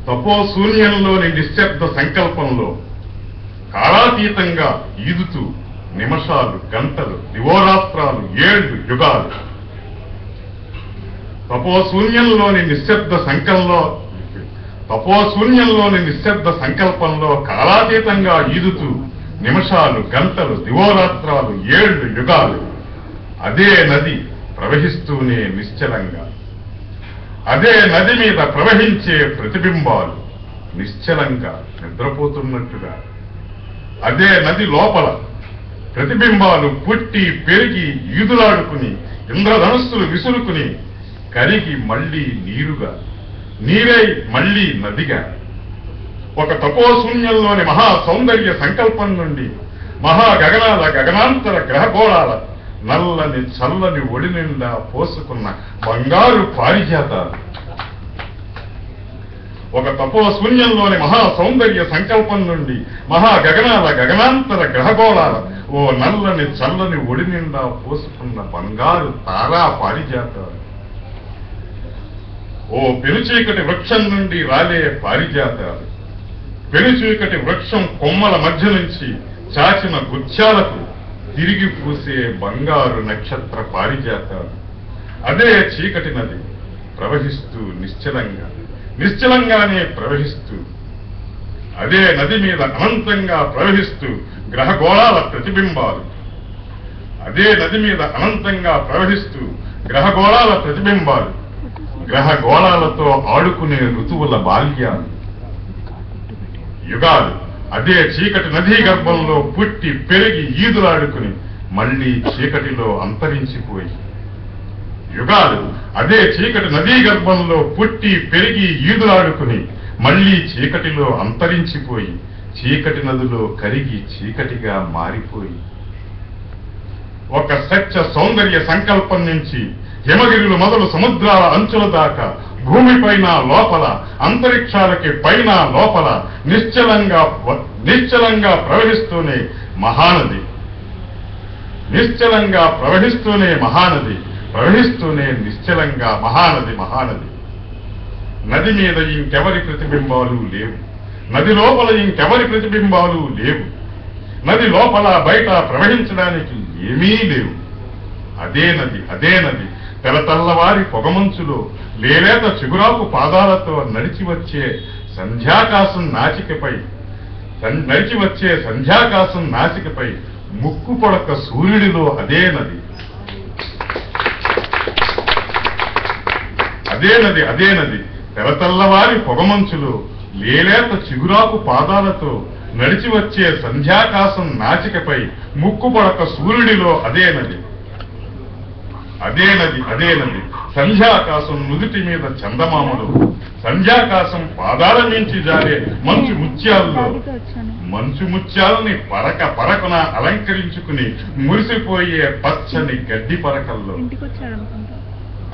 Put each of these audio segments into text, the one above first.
తపోశూన్యంలోని నిశ్శబ్ద సంకల్పంలో కాలాతీతంగా ఈదుతూ నిమిషాలు, గంటలు, దివోరాత్రాలు, ఏళ్లు, యుగాలు. తపోశూన్యంలోని నిశ్శబ్ద సంకల్పంలో కాలాతీతంగా ఈదుతూ నిమిషాలు, గంటలు, దివోరాత్రాలు, ఏళ్లు, యుగాలు. అదే నది ప్రవహిస్తూనే నిశ్చలంగా. అదే నది మీద ప్రవహించే ప్రతిబింబాలు నిశ్చలంగా నిద్రపోతున్నట్టుగా. అదే నది లోపల ప్రతిబింబాలు పుట్టి పెరిగి ఈదులాడుకుని ఇంద్రధనుస్సులు విసురుకుని కరిగి మళ్లీ నీరుగా, నీరై మళ్లీ నదిగా. ఒక తపోశూన్యంలోని మహా సౌందర్య సంకల్పం నుండి మహాగగనాల గగనాంతర గ్రహగోళాల నల్లని చల్లని ఒడి నిండా పోసుకున్న బంగారు పారిజాతాలు. ఒక తపోశూన్యంలోని మహా సౌందర్య సంకల్పం నుండి మహాగగనాల గగనాంతర గ్రహగోళాల ఓ నల్లని చల్లని ఒడి నిండా పోసుకున్న బంగారు తారా పారిజాతాలు. ఓ పెనుచీకటి వృక్షం నుండి రాలే పారిజాతాలు. పెనుచీకటి వృక్షం కొమ్మల మధ్య నుంచి చాచిన గుచ్చాలకు తిరిగి పూసే బంగారు నక్షత్ర పారిజాతాలు. అదే చీకటి నది ప్రవహిస్తూ నిశ్చలంగానే ప్రవహిస్తూ, అదే నది మీద అనంతంగా ప్రవహిస్తూ గ్రహగోళాల ప్రతిబింబాలు. అదే నది మీద అనంతంగా ప్రవహిస్తూ గ్రహగోళాల ప్రతిబింబాలు. గ్రహగోళాలతో ఆడుకునే ఋతువుల బాల్యాలు, యుగాలు. అదే చీకటి నదీ గర్భంలో పుట్టి పెరిగి ఈదులాడుకుని మళ్లీ చీకటిలో అంతరించిపోయి, యుగాలు. అదే చీకటి నదీ గర్భంలో పుట్టి పెరిగి ఈదులాడుకుని మళ్లీ చీకటిలో అంతరించిపోయి, చీకటి నదిలో కరిగి చీకటిగా మారిపోయి. ఒక సత్య సౌందర్య సంకల్పం నుంచి హిమగిరులు మొదలు సముద్రాల అంచుల దాకా, భూమిపైన లోపల, అంతరిక్షాలకి పైన లోపల నిశ్చలంగా ప్రవహిస్తూనే మహానది. నిశ్చలంగా ప్రవహిస్తూనే మహానది. ప్రవహిస్తూనే నిశ్చలంగా మహానది. నది మీద ఇంకెవరి ప్రతిబింబాలు లేవు. నది లోపల ఇంకెవరి ప్రతిబింబాలు లేవు. నది లోపల బయట ప్రవహించడానికి ఏమీ లేవు. అదే నది తెల్లవారి పొగమంచులో లేలేత చిగురాకు పాదాలతో నడిచి వచ్చే సంధ్యాకాశం నాసికపై ముక్కు పొడక సూర్యుడిలో అదే నది. తెల్లవారి పొగమంచులో లేలేత చిగురాకు పాదాలతో నడిచి వచ్చే సంధ్యాకాశం నాసికపై ముక్కు పొడక సూర్యుడిలో అదే నది. సంధ్యాకాశం నుదుటి మీద చందమామలు, సంధ్యాకాశం పాదాల మించి జారే మంచు ముత్యాలని పరకున అలంకరించుకుని మురిసిపోయే పచ్చని గడ్డి పరకల్లో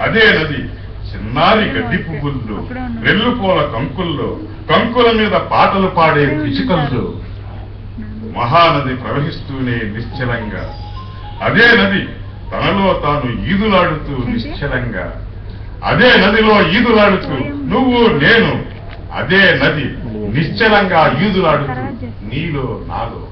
అదే నది. చిన్నారి గడ్డి పువ్వుల్లో, రెల్లుపోల కంకుల మీద పాటలు పాడే పిచుకల్లో మహానది ప్రవహిస్తూనే నిశ్చలంగా. అదే నది తనలో తాను ఈదులాడుతూ నిశ్చలంగా. అదే నదిలో ఈదులాడుతూ నువ్వు నేను. అదే నది నిశ్చలంగా ఈదులాడుతూ నీలో నాలో.